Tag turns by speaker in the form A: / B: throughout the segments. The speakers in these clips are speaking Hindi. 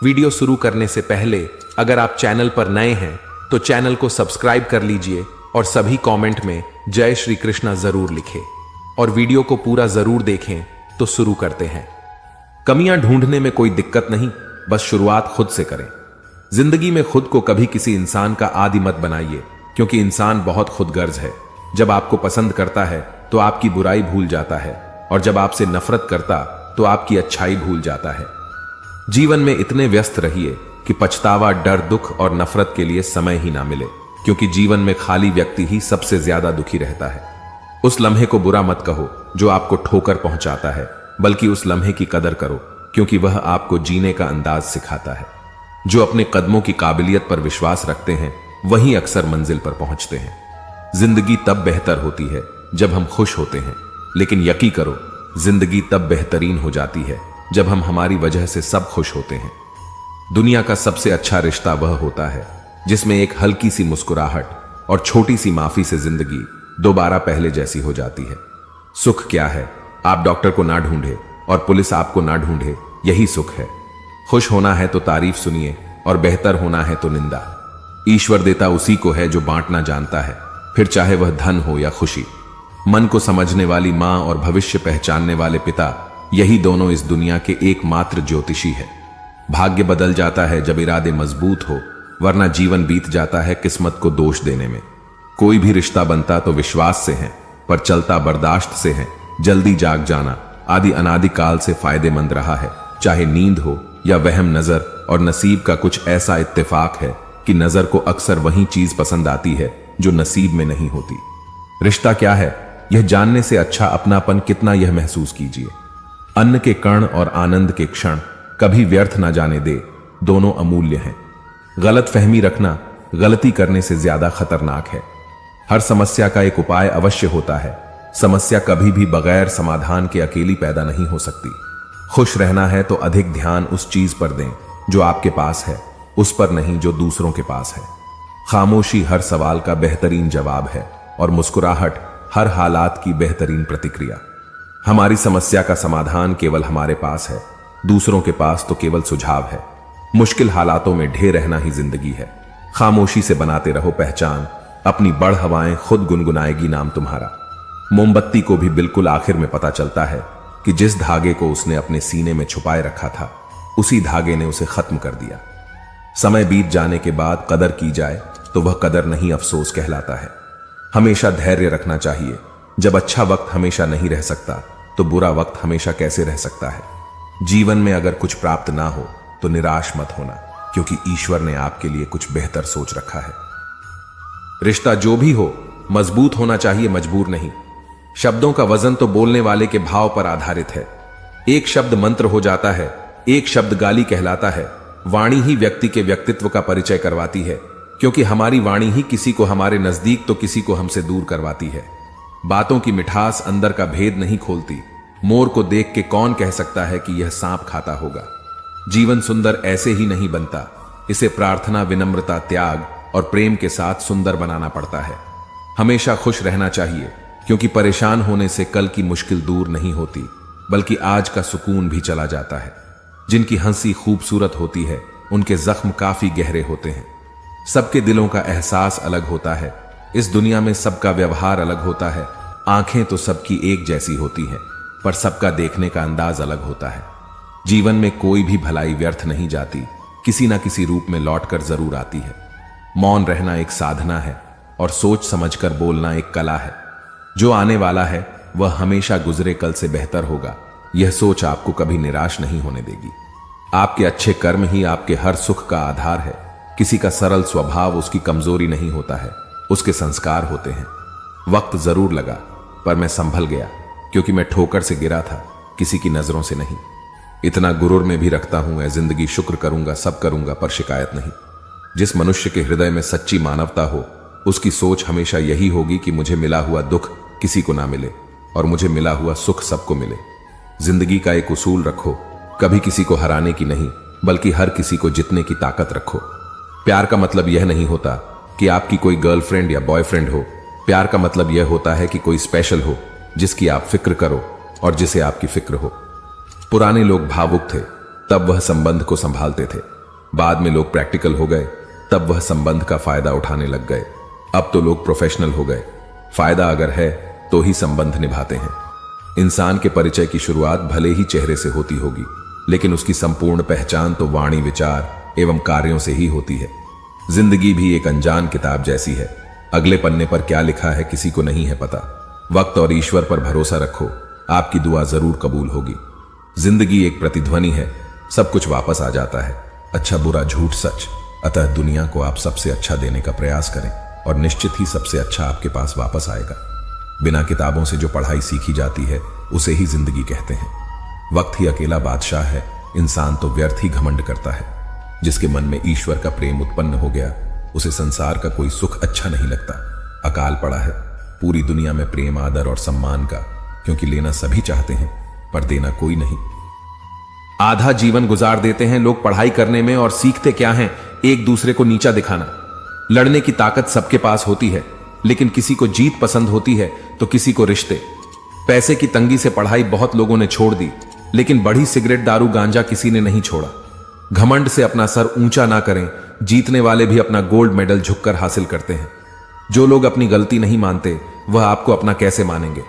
A: वीडियो शुरू करने से पहले अगर आप चैनल पर नए हैं तो चैनल को सब्सक्राइब कर लीजिए और सभी कमेंट में जय श्री कृष्णा जरूर लिखें और वीडियो को पूरा जरूर देखें। तो शुरू करते हैं। कमियां ढूंढने में कोई दिक्कत नहीं, बस शुरुआत खुद से करें। जिंदगी में खुद को कभी किसी इंसान का आदी मत बनाइए, क्योंकि इंसान बहुत खुदगर्ज है। जब आपको पसंद करता है तो आपकी बुराई भूल जाता है, और जब आपसे नफरत करता तो आपकी अच्छाई भूल जाता है। जीवन में इतने व्यस्त रहिए कि पछतावा, डर, दुख और नफरत के लिए समय ही ना मिले, क्योंकि जीवन में खाली व्यक्ति ही सबसे ज्यादा दुखी रहता है। उस लम्हे को बुरा मत कहो जो आपको ठोकर पहुंचाता है, बल्कि उस लम्हे की कदर करो, क्योंकि वह आपको जीने का अंदाज सिखाता है। जो अपने कदमों की काबिलियत पर विश्वास रखते हैं वही अक्सर मंजिल पर पहुंचते हैं। जिंदगी तब बेहतर होती है जब हम खुश होते हैं, लेकिन यकीन करो जिंदगी तब बेहतरीन हो जाती है जब हम हमारी वजह से सब खुश होते हैं। दुनिया का सबसे अच्छा रिश्ता वह होता है जिसमें एक हल्की सी मुस्कुराहट और छोटी सी माफी से जिंदगी दोबारा पहले जैसी हो जाती है। सुख क्या है? आप डॉक्टर को ना ढूंढे और पुलिस आपको ना ढूंढे, यही सुख है। खुश होना है तो तारीफ सुनिए और बेहतर होना है तो निंदा। ईश्वर देता उसी को है जो बांटना जानता है, फिर चाहे वह धन हो या खुशी। मन को समझने वाली मां और भविष्य पहचानने वाले पिता, यही दोनों इस दुनिया के एकमात्र ज्योतिषी है। भाग्य बदल जाता है जब इरादे मजबूत हो, वरना जीवन बीत जाता है किस्मत को दोष देने में। कोई भी रिश्ता बनता तो विश्वास से है, पर चलता बर्दाश्त से है। जल्दी जाग जाना आदि अनादि काल से फायदेमंद रहा है, चाहे नींद हो या वहम नजर। और नसीब का कुछ ऐसा इत्तेफाक है कि नजर को अक्सर वही चीज पसंद आती है जो नसीब में नहीं होती। रिश्ता क्या है यह जानने से अच्छा अपनापन कितना, यह महसूस कीजिए। अन्न के कण और आनंद के क्षण कभी व्यर्थ ना जाने दे, दोनों अमूल्य हैं। गलत फहमी रखना गलती करने से ज्यादा खतरनाक है। हर समस्या का एक उपाय अवश्य होता है। समस्या कभी भी बगैर समाधान के अकेली पैदा नहीं हो सकती। खुश रहना है तो अधिक ध्यान उस चीज पर दें जो आपके पास है, उस पर नहीं जो दूसरों के पास है। खामोशी हर सवाल का बेहतरीन जवाब है, और मुस्कुराहट हर हालात की बेहतरीन प्रतिक्रिया। हमारी समस्या का समाधान केवल हमारे पास है, दूसरों के पास तो केवल सुझाव है। मुश्किल हालातों में ढेर रहना ही जिंदगी है। खामोशी से बनाते रहो पहचान, अपनी बढ़ हवाएं खुद गुनगुनाएगी नाम तुम्हारा। मोमबत्ती को भी बिल्कुल आखिर में पता चलता है कि जिस धागे को उसने अपने सीने में छुपाए रखा था, उसी धागे ने उसे खत्म कर दिया। समय बीत जाने के बाद कदर की जाए तो वह कदर नहीं, अफसोस कहलाता है। हमेशा धैर्य रखना चाहिए। जब अच्छा वक्त हमेशा नहीं रह सकता तो बुरा वक्त हमेशा कैसे रह सकता है। जीवन में अगर कुछ प्राप्त ना हो तो निराश मत होना, क्योंकि ईश्वर ने आपके लिए कुछ बेहतर सोच रखा है। रिश्ता जो भी हो मजबूत होना चाहिए, मजबूर नहीं। शब्दों का वजन तो बोलने वाले के भाव पर आधारित है। एक शब्द मंत्र हो जाता है, एक शब्द गाली कहलाता है। वाणी ही व्यक्ति के व्यक्तित्व का परिचय करवाती है, क्योंकि हमारी वाणी ही किसी को हमारे नजदीक तो किसी को हमसे दूर करवाती है। बातों की मिठास अंदर का भेद नहीं खोलती। मोर को देख के कौन कह सकता है कि यह सांप खाता होगा। जीवन सुंदर ऐसे ही नहीं बनता, इसे प्रार्थना, विनम्रता, त्याग और प्रेम के साथ सुंदर बनाना पड़ता है। हमेशा खुश रहना चाहिए, क्योंकि परेशान होने से कल की मुश्किल दूर नहीं होती, बल्कि आज का सुकून भी चला जाता है। जिनकी हंसी खूबसूरत होती है उनके जख्म काफी गहरे होते हैं। सबके दिलों का एहसास अलग होता है। इस दुनिया में सबका व्यवहार अलग होता है। आंखें तो सबकी एक जैसी होती हैं, पर सबका देखने का अंदाज अलग होता है। जीवन में कोई भी भलाई व्यर्थ नहीं जाती, किसी ना किसी रूप में लौटकर जरूर आती है। मौन रहना एक साधना है, और सोच समझकर बोलना एक कला है। जो आने वाला है वह हमेशा गुजरे कल से बेहतर होगा। यह सोच आपको कभी निराश नहीं होने देगी। आपके अच्छे कर्म ही आपके हर सुख का आधार है। किसी का सरल स्वभाव उसकी कमजोरी नहीं होता है, उसके संस्कार होते हैं। वक्त जरूर लगा, पर मैं संभल गया, क्योंकि मैं ठोकर से गिरा था, किसी की नजरों से नहीं। इतना गुरूर में भी रखता हूं, ऐ जिंदगी शुक्र करूंगा, सब करूंगा, पर शिकायत नहीं। जिस मनुष्य के हृदय में सच्ची मानवता हो, उसकी सोच हमेशा यही होगी कि मुझे मिला हुआ दुख किसी को ना मिले, और मुझे मिला हुआ सुख सबको मिले। जिंदगी का एक उसूल रखो, कभी किसी को हराने की नहीं, बल्कि हर किसी को जितने की ताकत रखो। प्यार का मतलब यह नहीं होता कि आपकी कोई गर्लफ्रेंड या बॉयफ्रेंड हो। प्यार का मतलब यह होता है कि कोई स्पेशल हो, जिसकी आप फिक्र करो और जिसे आपकी फिक्र हो। पुराने लोग भावुक थे,
B: तब वह संबंध को संभालते थे। बाद में लोग प्रैक्टिकल हो गए, तब वह संबंध का फायदा उठाने लग गए। अब तो लोग प्रोफेशनल हो गए, फायदा अगर है तो ही संबंध निभाते हैं। इंसान के परिचय की शुरुआत भले ही चेहरे से होती होगी, लेकिन उसकी संपूर्ण पहचान तो वाणी, विचार एवं कार्यों से ही होती है। जिंदगी भी एक अनजान किताब जैसी है, अगले पन्ने पर क्या लिखा है किसी को नहीं है पता। वक्त और ईश्वर पर भरोसा रखो, आपकी दुआ जरूर कबूल होगी। जिंदगी एक प्रतिध्वनि है, सब कुछ वापस आ जाता है, अच्छा बुरा झूठ सच। अतः दुनिया को आप सबसे अच्छा देने का प्रयास करें और निश्चित ही सबसे अच्छा आपके पास वापस आएगा। बिना किताबों से जो पढ़ाई सीखी जाती है उसे ही जिंदगी कहते हैं। वक्त ही अकेला बादशाह है, इंसान तो व्यर्थ ही घमंड करता है। जिसके मन में ईश्वर का प्रेम उत्पन्न हो गया उसे संसार का कोई सुख अच्छा नहीं लगता। अकाल पड़ा है पूरी दुनिया में प्रेम, आदर और सम्मान का, क्योंकि लेना सभी चाहते हैं पर देना कोई नहीं।
A: आधा जीवन गुजार देते हैं लोग पढ़ाई करने में और सीखते क्या हैं, एक दूसरे को नीचा दिखाना। लड़ने की ताकत सबके पास होती है, लेकिन किसी को जीत पसंद होती है तो किसी को रिश्ते। पैसे की तंगी से पढ़ाई बहुत लोगों ने छोड़ दी, लेकिन बढ़ी सिगरेट, दारू, गांजा किसी ने नहीं छोड़ा। घमंड से अपना सर ऊंचा ना करें, जीतने वाले भी अपना गोल्ड मेडल झुककर हासिल करते हैं। जो लोग अपनी गलती नहीं मानते वह आपको अपना कैसे मानेंगे।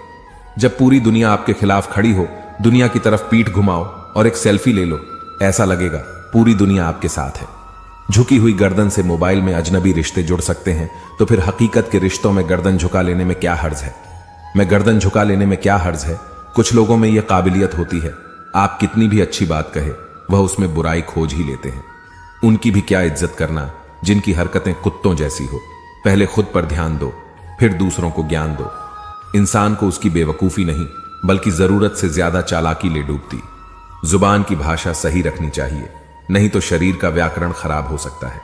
A: जब पूरी दुनिया आपके खिलाफ खड़ी हो, दुनिया की तरफ पीठ घुमाओ और एक सेल्फी ले लो, ऐसा लगेगा पूरी दुनिया आपके साथ है। झुकी हुई गर्दन से मोबाइल में अजनबी रिश्ते जुड़ सकते हैं, तो फिर हकीकत के रिश्तों में गर्दन झुका लेने में क्या हर्ज है। मैं गर्दन झुका लेने में क्या हर्ज है। कुछ लोगों में यह काबिलियत होती है, आप कितनी भी अच्छी बात कहे वह उसमें बुराई खोज ही लेते हैं। उनकी भी क्या इज्जत करना जिनकी हरकतें कुत्तों जैसी हो। पहले खुद पर ध्यान दो, फिर दूसरों को ज्ञान दो। इंसान को उसकी बेवकूफी नहीं बल्कि जरूरत से ज्यादा चालाकी ले डूबती। जुबान की भाषा सही रखनी चाहिए, नहीं तो शरीर का व्याकरण खराब हो सकता है।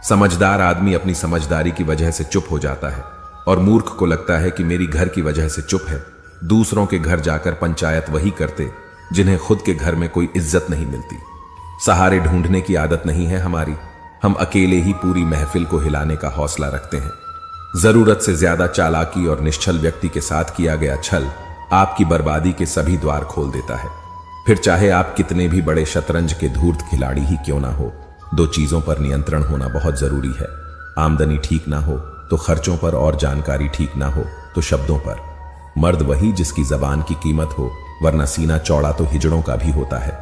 A: समझदार आदमी अपनी समझदारी की वजह से चुप हो जाता है और मूर्ख को लगता है कि मेरी घर की वजह से चुप है। दूसरों के घर जाकर पंचायत वही करते जिन्हें खुद के घर में कोई इज्जत नहीं मिलती। सहारे ढूंढने की आदत नहीं है हमारी, हम अकेले ही पूरी महफिल को हिलाने का हौसला रखते हैं। जरूरत से ज्यादा चालाकी और निश्चल व्यक्ति के साथ किया गया छल आपकी बर्बादी के सभी द्वार खोल देता है। फिर चाहे आप कितने भी बड़े शतरंज के धूर्त खिलाड़ी ही क्यों ना हो, दो चीजों पर नियंत्रण होना बहुत जरूरी है। आमदनी ठीक ना हो तो खर्चों पर, और जानकारी ठीक ना हो तो शब्दों पर। मर्द वही जिसकी जबान की कीमत हो, वरना सीना चौड़ा तो हिजड़ों का भी होता है।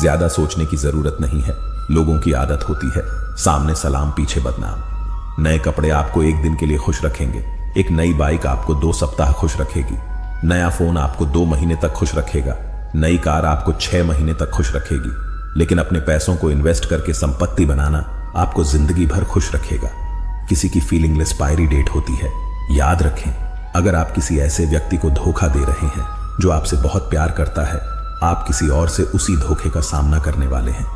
A: ज्यादा सोचने की जरूरत नहीं है, लोगों की आदत होती है सामने सलाम पीछे बदनाम। नए कपड़े आपको एक दिन के लिए खुश रखेंगे, एक नई बाइक आपको 2 सप्ताह खुश रखेगी, नया फोन आपको 2 महीने तक खुश रखेगा, नई कार आपको 6 महीने तक खुश रखेगी। लेकिन अपने पैसों को इन्वेस्ट करके संपत्ति बनाना आपको जिंदगी भर खुश रखेगा। किसी की फीलिंग एक्सपायरी डेट होती है, याद रखें। अगर आप किसी ऐसे व्यक्ति को धोखा दे रहे हैं जो आपसे बहुत प्यार करता है, आप किसी और से उसी धोखे का सामना करने वाले हैं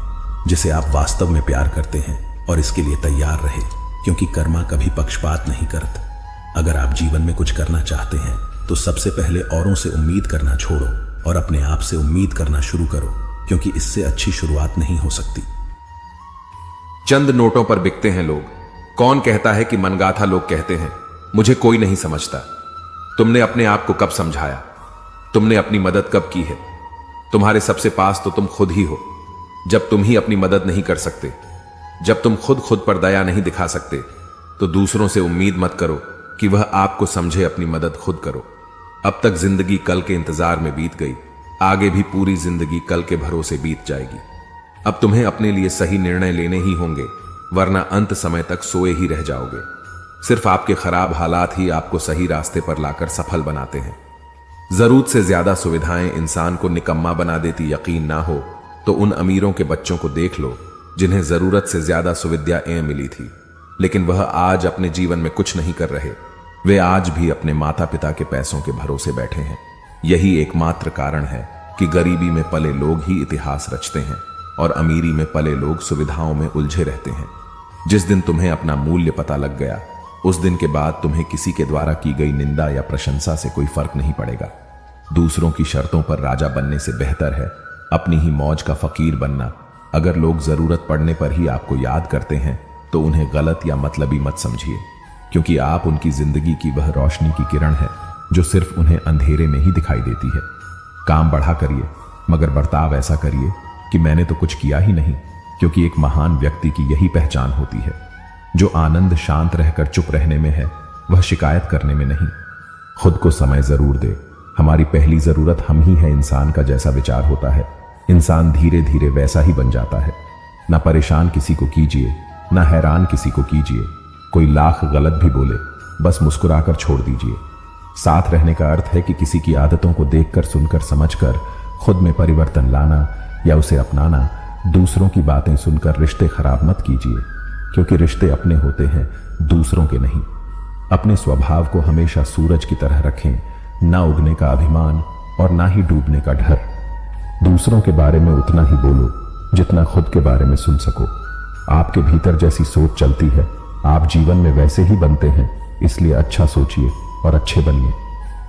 A: जिसे आप वास्तव में प्यार करते हैं। और इसके लिए तैयार रहे, क्योंकि कर्मा कभी पक्षपात नहीं करता। अगर आप जीवन में कुछ करना चाहते हैं तो सबसे पहले औरों से उम्मीद करना छोड़ो और अपने आप से उम्मीद करना शुरू करो, क्योंकि इससे अच्छी शुरुआत नहीं हो सकती। चंद नोटों पर बिकते हैं लोग। कौन कहता है कि मनगाथा लोग कहते हैं, मुझे कोई नहीं समझता। तुमने अपने आप को कब समझाया? तुमने अपनी मदद कब की है? तुम्हारे सबसे पास तो तुम खुद ही हो। जब तुम ही अपनी मदद नहीं कर सकते, जब तुम खुद पर दया नहीं दिखा सकते, तो दूसरों से उम्मीद मत करो कि वह आपको समझे। अपनी मदद खुद करो। अब तक जिंदगी कल के इंतजार में बीत गई, आगे भी पूरी जिंदगी कल के भरोसे बीत जाएगी। अब तुम्हें अपने लिए सही निर्णय लेने ही होंगे, वरना अंत समय तक सोए ही रह जाओगे। सिर्फ आपके खराब हालात ही आपको सही रास्ते पर लाकर सफल बनाते हैं। जरूरत से ज्यादा सुविधाएं इंसान को निकम्मा बना देती। यकीन ना हो तो उन अमीरों के बच्चों को देख लो जिन्हें जरूरत से ज्यादा सुविधाएं मिली थी, लेकिन वह आज अपने जीवन में कुछ नहीं कर रहे। वे आज भी अपने माता पिता के पैसों के भरोसे बैठे हैं। यही एकमात्र कारण है कि गरीबी में पले लोग ही इतिहास रचते हैं और अमीरी में पले लोग सुविधाओं में उलझे रहते हैं। जिस दिन तुम्हें अपना मूल्य पता लग गया, उस दिन के बाद तुम्हें किसी के द्वारा की गई निंदा या प्रशंसा से कोई फर्क नहीं पड़ेगा। दूसरों की शर्तों पर राजा बनने से बेहतर है अपनी ही मौज का फकीर बनना। अगर लोग जरूरत पड़ने पर ही आपको याद करते हैं तो उन्हें गलत या मतलबी मत समझिए, क्योंकि आप उनकी जिंदगी की वह रोशनी की किरण है जो सिर्फ उन्हें अंधेरे में ही दिखाई देती है। काम बढ़ा करिए, मगर बर्ताव ऐसा करिए
B: कि मैंने तो कुछ किया ही नहीं, क्योंकि एक महान व्यक्ति की यही पहचान होती है। जो आनंद शांत रहकर चुप रहने में है, वह शिकायत करने में नहीं। खुद को समय जरूर दे। हमारी पहली जरूरत हम ही है। इंसान का जैसा विचार होता है, इंसान धीरे धीरे वैसा ही बन जाता है। ना परेशान किसी को कीजिए, ना हैरान किसी को कीजिए। कोई लाख गलत भी बोले, बस मुस्कुराकर छोड़ दीजिए। साथ रहने का अर्थ है कि किसी की आदतों को देखकर, सुनकर, समझकर खुद में परिवर्तन लाना या उसे अपनाना। दूसरों की बातें सुनकर रिश्ते खराब मत कीजिए, क्योंकि रिश्ते अपने होते हैं, दूसरों के नहीं। अपने स्वभाव को हमेशा सूरज की तरह रखें, ना उगने का अभिमान और ना ही डूबने का डर। दूसरों के बारे में उतना ही बोलो जितना खुद के बारे में सुन सको। आपके भीतर जैसी सोच चलती है, आप जीवन में वैसे ही बनते हैं। इसलिए अच्छा सोचिए और अच्छे बनिए।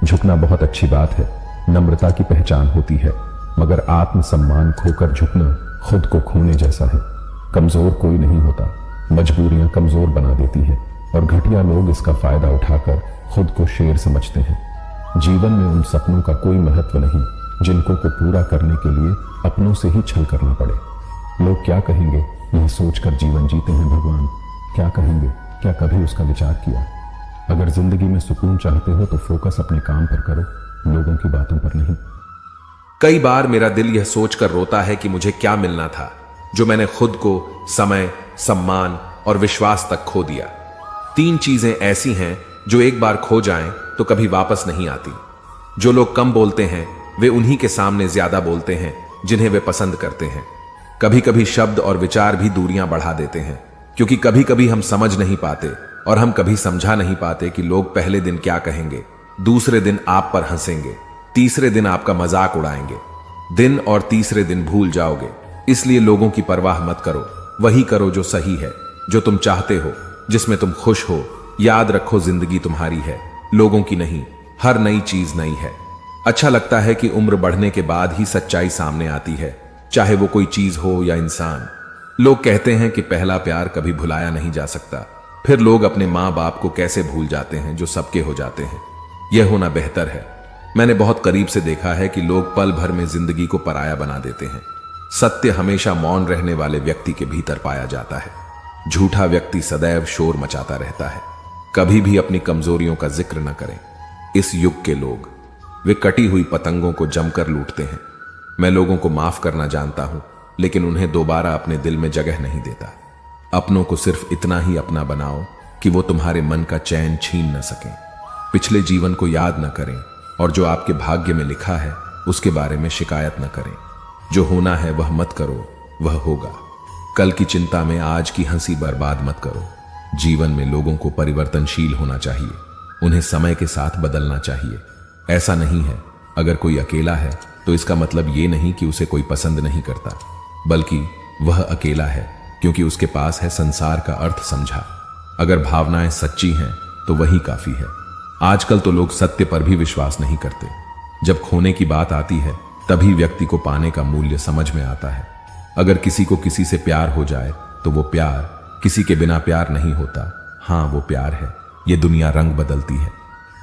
B: झुकना बहुत अच्छी बात है, नम्रता की पहचान होती है, मगर आत्मसम्मान खोकर झुकना खुद को खोने जैसा है। कमजोर कोई नहीं होता, मजबूरियां कमजोर बना देती हैं और घटिया लोग इसका फायदा उठाकर खुद को शेर समझते हैं। जीवन में उन सपनों का कोई महत्व नहीं जिनको को पूरा करने के लिए अपनों से ही छल करना पड़े। लोग क्या कहेंगे यह सोचकर जीवन जीते हैं। भगवान क्या कहेंगे, क्या कभी उसका विचार किया? अगर जिंदगी में सुकून चाहते हो तो फोकस अपने काम पर करो, लोगों की बातों पर नहीं।
A: कई बार मेरा दिल यह सोचकर रोता है कि मुझे क्या मिलना था जो मैंने खुद को, समय, सम्मान और विश्वास तक खो दिया। 3 चीजें ऐसी हैं जो एक बार खो जाएं तो कभी वापस नहीं आती। जो लोग कम बोलते हैं वे उन्हीं के सामने ज्यादा बोलते हैं जिन्हें वे पसंद करते हैं। कभी कभी शब्द और विचार भी दूरियां बढ़ा देते हैं, क्योंकि कभी कभी हम समझ नहीं पाते और हम कभी समझा नहीं पाते कि लोग पहले दिन क्या कहेंगे, दूसरे दिन आप पर हंसेंगे, तीसरे दिन आपका मजाक उड़ाएंगे। दिन और तीसरे दिन भूल जाओगे। इसलिए लोगों की परवाह मत करो, वही करो जो सही है, जो तुम चाहते हो, जिसमें तुम खुश हो। याद रखो, जिंदगी तुम्हारी है, लोगों की नहीं। हर नई चीज नई है। अच्छा लगता है कि उम्र बढ़ने के बाद ही सच्चाई सामने आती है, चाहे वो कोई चीज हो या इंसान। लोग कहते हैं कि पहला प्यार कभी भुलाया नहीं जा सकता। फिर लोग अपने माँ बाप को कैसे भूल जाते हैं जो सबके हो जाते हैं। यह होना बेहतर है। मैंने बहुत करीब से देखा है कि लोग पल भर में जिंदगी को पराया बना देते हैं। सत्य हमेशा मौन रहने वाले व्यक्ति के भीतर पाया जाता है। झूठा व्यक्ति सदैव शोर मचाता रहता है। कभी भी अपनी कमजोरियों का जिक्र न करें। इस युग के लोग, वे कटी हुई पतंगों को जमकर लूटते हैं। मैं लोगों को माफ करना जानता हूं, लेकिन उन्हें दोबारा अपने दिल में जगह नहीं देता। अपनों को सिर्फ इतना ही अपना बनाओ कि वो तुम्हारे मन का चैन छीन न सकें। पिछले जीवन को याद न करें और जो आपके भाग्य में लिखा है उसके बारे में शिकायत न करें। जो होना है वह मत करो, वह होगा। कल की चिंता में आज की हंसी बर्बाद मत करो। जीवन में लोगों को परिवर्तनशील होना चाहिए, उन्हें समय के साथ बदलना चाहिए। ऐसा नहीं है अगर कोई अकेला है तो इसका मतलब ये नहीं कि उसे कोई पसंद नहीं करता, बल्कि वह अकेला है क्योंकि उसके पास है संसार का अर्थ समझा। अगर भावनाएं सच्ची हैं तो वही काफी है। आजकल तो लोग सत्य पर भी विश्वास नहीं करते। जब खोने की बात आती है तभी व्यक्ति को पाने का मूल्य समझ में आता है। अगर किसी को किसी से प्यार हो जाए तो वो प्यार किसी के बिना प्यार नहीं होता। हाँ, वो प्यार है। ये दुनिया रंग बदलती है।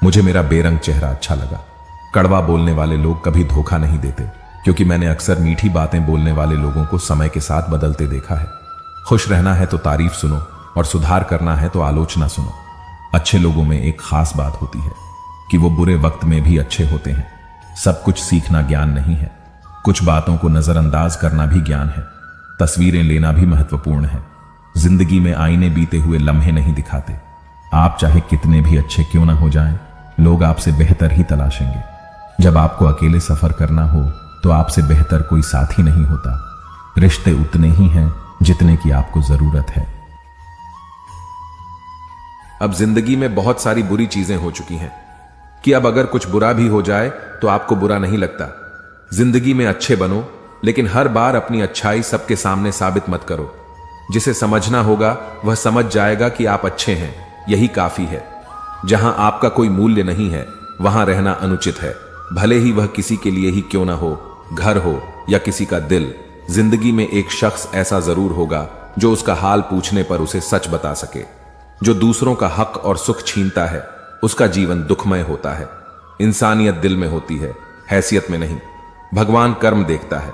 A: मुझे मेरा बेरंग चेहरा अच्छा लगा। कड़वा बोलने वाले लोग कभी धोखा नहीं देते, क्योंकि मैंने अक्सर मीठी बातें बोलने वाले लोगों को समय के साथ बदलते देखा है। खुश रहना है तो तारीफ सुनो और सुधार करना है तो आलोचना सुनो। अच्छे लोगों में एक खास बात होती है कि वो बुरे वक्त में भी अच्छे होते हैं। सब कुछ सीखना ज्ञान नहीं है। कुछ बातों को नजरअंदाज करना भी ज्ञान है। तस्वीरें लेना भी महत्वपूर्ण है। जिंदगी में आईने बीते हुए लम्हे नहीं दिखाते। आप चाहे कितने भी अच्छे क्यों ना हो जाएं, लोग आपसे बेहतर ही तलाशेंगे। जब आपको अकेले सफर करना हो तो आपसे बेहतर कोई साथी नहीं होता। रिश्ते उतने ही हैं जितने की आपको जरूरत है। अब जिंदगी में बहुत सारी बुरी चीजें हो चुकी हैं कि अब अगर कुछ बुरा भी हो जाए तो आपको बुरा नहीं लगता। जिंदगी में अच्छे बनो, लेकिन हर बार अपनी अच्छाई सबके सामने साबित मत करो। जिसे समझना होगा वह समझ जाएगा कि आप अच्छे हैं, यही काफी है। जहां आपका कोई मूल्य नहीं है वहां रहना अनुचित है, भले ही वह किसी के लिए ही क्यों ना हो, घर हो या किसी का दिल। जिंदगी में एक शख्स ऐसा जरूर होगा जो उसका हाल पूछने पर उसे सच बता सके। जो दूसरों का हक और सुख छीनता है उसका जीवन दुखमय होता है। इंसानियत दिल में होती है, हैसियत में नहीं। भगवान कर्म देखता है।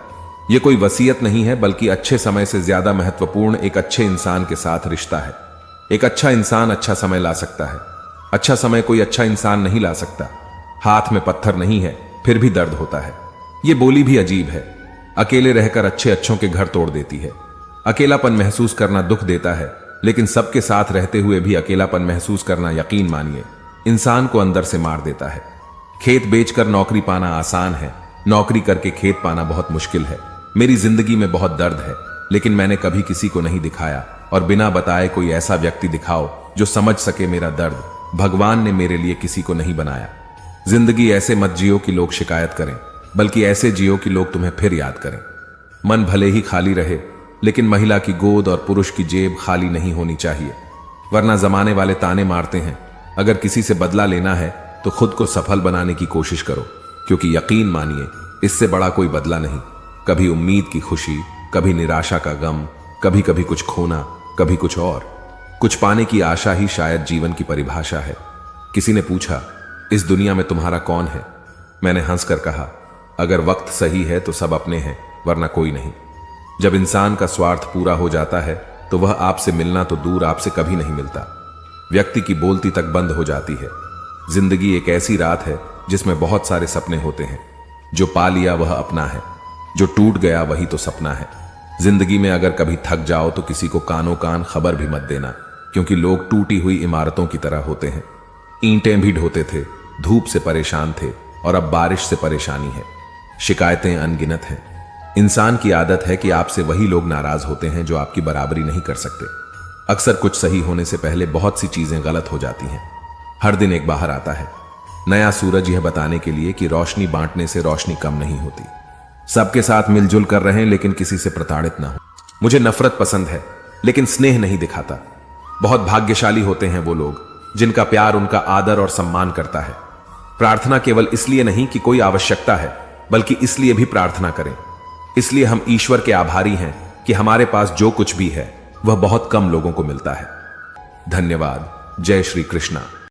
B: यह कोई वसीयत नहीं है, बल्कि अच्छे समय से ज्यादा महत्वपूर्ण एक अच्छे इंसान के साथ रिश्ता है। एक अच्छा इंसान अच्छा समय ला सकता है, अच्छा समय कोई अच्छा इंसान नहीं ला सकता। हाथ में पत्थर नहीं है फिर भी दर्द होता है। ये बोली भी अजीब है। अकेले रहकर अच्छे अच्छों के घर तोड़ देती है। अकेलापन महसूस करना दुख देता है, लेकिन सबके साथ रहते हुए भी अकेलापन महसूस करना, यकीन मानिए, इंसान को अंदर से मार देता है। खेत बेचकर नौकरी पाना आसान है, नौकरी करके खेत पाना बहुत मुश्किल है। मेरी जिंदगी में बहुत दर्द है, लेकिन मैंने कभी किसी को नहीं दिखाया, और बिना बताए कोई ऐसा व्यक्ति दिखाओ जो समझ सके मेरा दर्द। भगवान ने मेरे लिए किसी को नहीं बनाया। जिंदगी ऐसे मत जियो कि लोग शिकायत करें, बल्कि ऐसे जियो कि लोग तुम्हें फिर याद करें। मन भले ही खाली रहे, लेकिन महिला की गोद और पुरुष की जेब खाली नहीं होनी चाहिए, वरना जमाने वाले ताने मारते हैं। अगर किसी से बदला लेना है तो खुद को सफल बनाने की कोशिश करो, क्योंकि यकीन मानिए, इससे बड़ा कोई बदला नहीं। कभी उम्मीद की खुशी, कभी निराशा का गम, कभी कभी कुछ खोना, कभी कुछ और। कुछ पाने की आशा ही शायद जीवन की परिभाषा है। किसी ने पूछा, इस दुनिया में तुम्हारा कौन है? मैंने हंसकर कहा, अगर वक्त सही है तो सब अपने हैं, वरना कोई नहीं। जब इंसान का स्वार्थ पूरा हो जाता है तो वह आपसे मिलना तो दूर, आपसे कभी नहीं मिलता। व्यक्ति की बोलती तक बंद हो जाती है। जिंदगी एक ऐसी रात है जिसमें बहुत सारे सपने होते हैं। जो पा लिया वह अपना है, जो टूट गया वही तो सपना है। जिंदगी में अगर कभी थक जाओ तो किसी को कानो कान खबर भी मत देना, क्योंकि लोग टूटी हुई इमारतों की तरह होते हैं। ईंटें भी ढोते थे, धूप से परेशान थे, और अब बारिश से परेशानी है। शिकायतें अनगिनत हैं। इंसान की आदत है कि आपसे वही लोग नाराज होते हैं जो आपकी बराबरी नहीं कर सकते। अक्सर कुछ सही होने से पहले बहुत सी चीजें गलत हो जाती हैं। हर दिन एक बाहर आता है नया सूरज, यह बताने के लिए कि रोशनी बांटने से रोशनी कम नहीं होती। सबके साथ मिलजुल कर रहें, लेकिन किसी से प्रताड़ित ना हो। मुझे नफरत पसंद है, लेकिन स्नेह नहीं दिखाता। बहुत भाग्यशाली होते हैं वो लोग जिनका प्यार उनका आदर और सम्मान करता है। प्रार्थना केवल इसलिए नहीं कि कोई आवश्यकता है, बल्कि इसलिए भी प्रार्थना करें। इसलिए हम ईश्वर के आभारी हैं कि हमारे पास जो कुछ भी है वह बहुत कम लोगों को मिलता है। धन्यवाद। जय श्री कृष्णा।